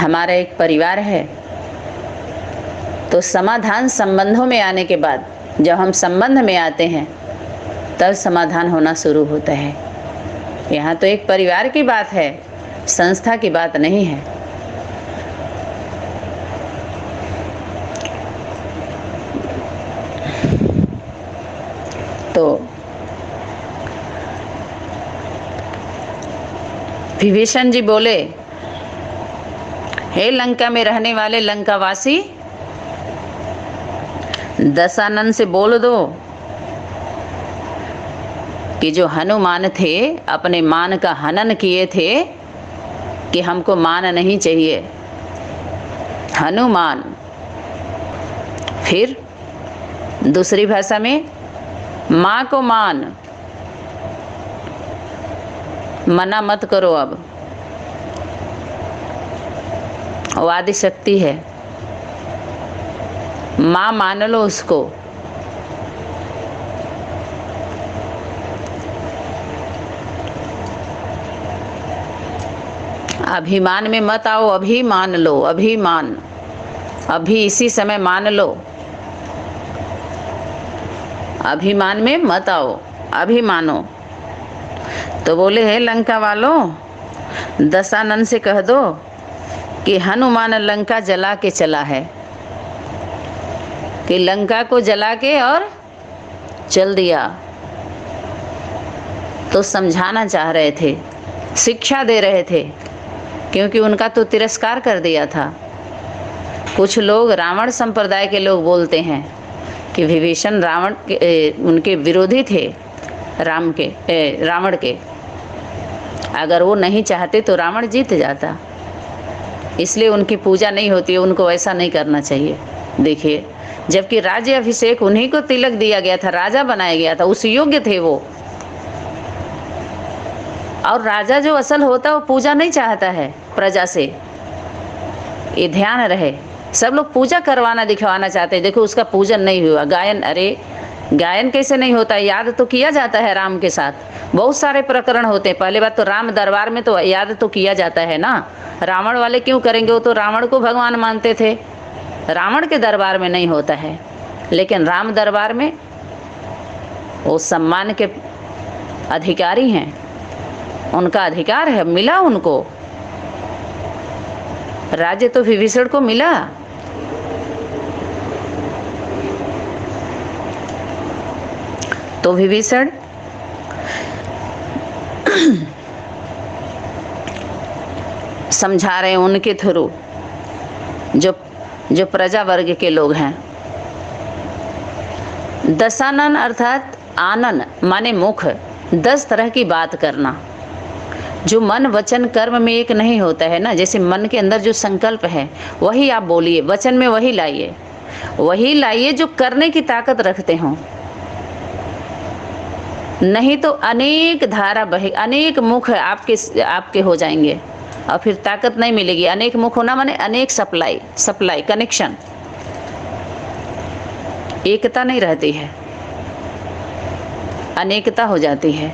हमारा एक परिवार है, तो समाधान संबंधों में आने के बाद जब हम संबंध में आते हैं तब समाधान होना शुरू होता है। यहाँ तो एक परिवार की बात है, संस्था की बात नहीं है। तो विभीषण जी बोले, हे लंका में रहने वाले लंकावासी, दशानन से बोल दो कि जो हनुमान थे अपने मान का हनन किए थे कि हमको मान नहीं चाहिए, हनुमान। फिर दूसरी भाषा में माँ को मान, मना मत करो। अब वो आदि शक्ति है, माँ मान लो उसको। अभिमान में मत आओ, अभी मान लो, अभिमान, अभी इसी समय मान लो। अभिमान में मत आओ, अभी मानो। तो बोले, हे लंका वालों, दशानन से कह दो कि हनुमान लंका जला के चला है, कि लंका को जला के और चल दिया। तो समझाना चाह रहे थे, शिक्षा दे रहे थे, क्योंकि उनका तो तिरस्कार कर दिया था। कुछ लोग रावण संप्रदाय के लोग बोलते हैं कि विभीषण रावण के उनके विरोधी थे, रावण के। अगर वो नहीं चाहते तो रावण जीत जाता, इसलिए उनकी पूजा नहीं होती है, उनको ऐसा नहीं करना चाहिए। देखिए, जबकि राज्य अभिषेक उन्हीं को तिलक दिया गया था, राजा बनाया गया था, उस योग्य थे वो। और राजा जो असल होता वो पूजा नहीं चाहता है प्रजा से, ये ध्यान रहे। सब लोग पूजा करवाना दिखवाना चाहते हैं। देखो, उसका पूजन नहीं हुआ। गायन, अरे गायन कैसे नहीं होता, याद तो किया जाता है राम के साथ। बहुत सारे प्रकरण होते हैं। पहले बात तो राम दरबार में तो याद तो किया जाता है ना। रावण वाले क्यों करेंगे, वो तो रावण को भगवान मानते थे। रावण के दरबार में नहीं होता है, लेकिन राम दरबार में वो सम्मान के अधिकारी हैं, उनका अधिकार है, मिला उनको। राज्य तो विभीषण को मिला। तो विभीषण समझा रहे हैं उनके थ्रू, जो प्रजा वर्ग के लोग हैं। दशानन अर्थात आनन माने मुख, 10 तरह की बात करना। जो मन वचन कर्म में एक नहीं होता है ना, जैसे मन के अंदर जो संकल्प है वही आप बोलिए, वचन में वही लाइए जो करने की ताकत रखते हों। नहीं तो अनेक धारा बहे, अनेक मुख आपके हो जाएंगे और फिर ताकत नहीं मिलेगी। अनेक मुख होना माने अनेक सप्लाई कनेक्शन, एकता नहीं रहती है, अनेकता हो जाती है।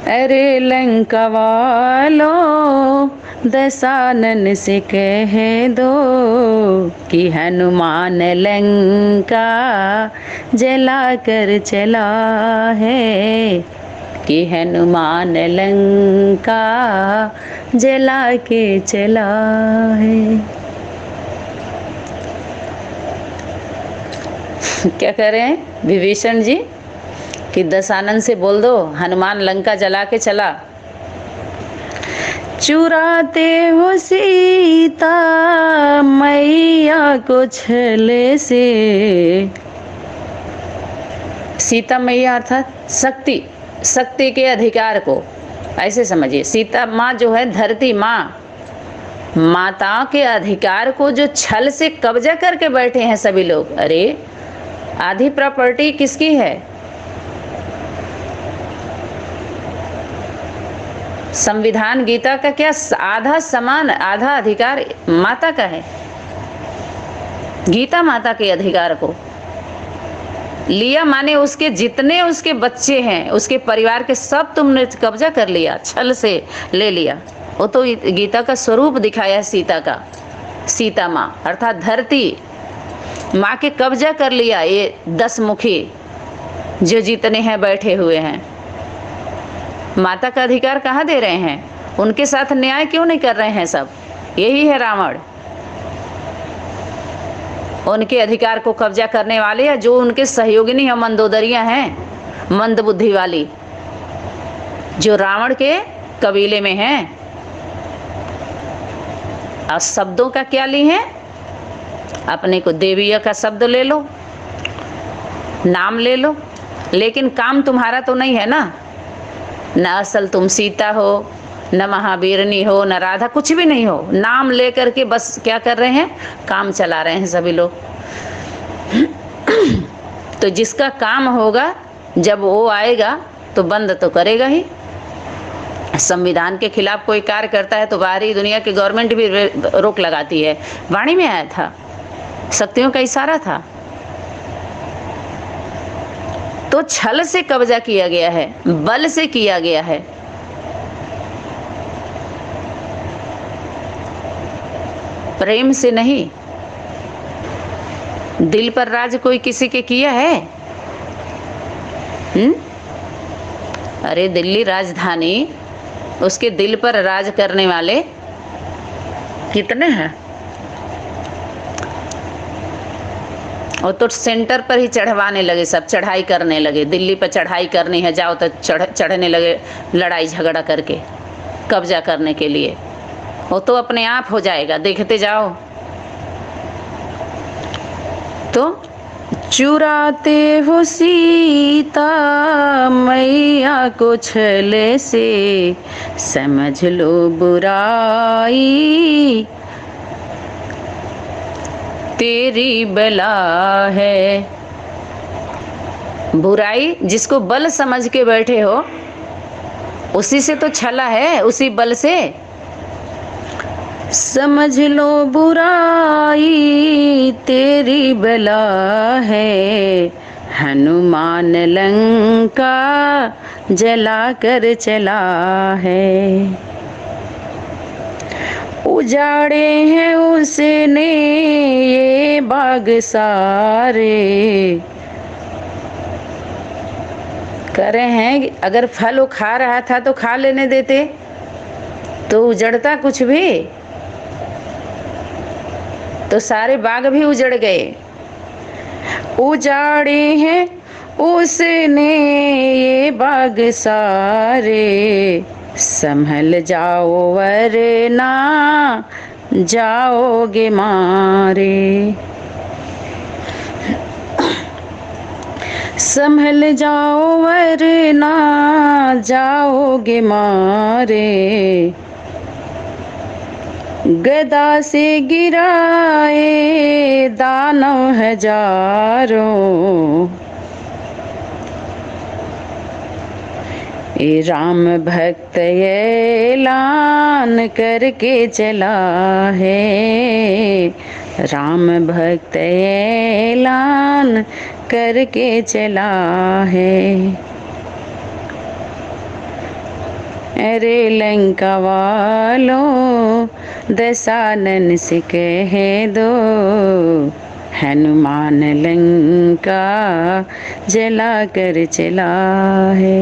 अरे लंका वालों, दशानन से कह दो कि हनुमान लंका जला कर चला है, कि हनुमान लंका जला के चला है। क्या कह रहे हैं विभीषण जी कि दशानन से बोल दो हनुमान लंका जला के चला। चुराते हो सीता मैया को छले से। सीता मैया अर्थात शक्ति के अधिकार को ऐसे समझिए। सीता माँ जो है, धरती माँ, माताओं के अधिकार को जो छल से कब्जा करके बैठे हैं सभी लोग। अरे आधी प्रॉपर्टी किसकी है? संविधान गीता का क्या आधा समान, आधा अधिकार माता का है। गीता माता के अधिकार को लिया माने उसके जितने उसके बच्चे हैं, उसके परिवार के सब तुमने कब्जा कर लिया, छल से ले लिया। वो तो गीता का स्वरूप दिखाया सीता का। सीता माँ अर्थात धरती माँ के कब्जा कर लिया ये 10 मुखी जो जितने हैं बैठे हुए हैं। माता का अधिकार कहाँ दे रहे हैं? उनके साथ न्याय क्यों नहीं कर रहे हैं सब? यही है रावण, उनके अधिकार को कब्जा करने वाले, या जो उनके सहयोगिनी हैं, मंदोदरियां हैं, मंद बुद्धि वाली, जो रावण के कबीले में हैं। और शब्दों का क्या ली है? अपने को देवीय का शब्द ले लो, नाम ले लो, लेकिन काम तुम्हारा तो नहीं है ना। न असल तुम सीता हो, न महावीरनी हो, न राधा, कुछ भी नहीं हो। नाम लेकर के बस क्या कर रहे हैं? काम चला रहे हैं सभी लोग। तो जिसका काम होगा जब वो आएगा तो बंद तो करेगा ही। संविधान के खिलाफ कोई कार्य करता है तो बाहरी दुनिया की गवर्नमेंट भी रोक लगाती है। वाणी में आया था, शक्तियों का इशारा था। तो छल से कब्जा किया गया है, बल से किया गया है। प्रेम से नहीं। दिल पर राज कोई किसी के किया है? अरे दिल्ली राजधानी, उसके दिल पर राज करने वाले कितने हैं? और तो सेंटर पर ही चढ़वाने लगे, सब चढ़ाई करने लगे। दिल्ली पर चढ़ाई करनी है, जाओ तो चढ़ने लगे, लड़ाई झगड़ा करके कब्जा करने के लिए। वो तो अपने आप हो जाएगा, देखते जाओ। तो चुराते हो सीता मैया को छले से, समझ लो बुराई तेरी बला है। बुराई जिसको बल समझ के बैठे हो, उसी से तो छला है, उसी बल से। समझ लो बुराई तेरी बला है, हनुमान लंका जला कर चला है। उजाड़े हैं उसने ये बाग सारे, कह रहे हैं अगर फल वो खा रहा था तो खा लेने देते, तो उजड़ता कुछ भी, तो सारे बाग भी उजड़ गए। उजाड़े हैं उसने ये बाग सारे, संभल जाओ वरना जाओगे मारे। संभल जाओ वरना जाओगे मारे। गदा से गिराए दानव हजारों, ये राम भक्त ऐलान करके चला है, राम भक्त ऐलान करके चला है। अरे लंका वालों दशानन से कह दो, हनुमान लंका जला कर चला है।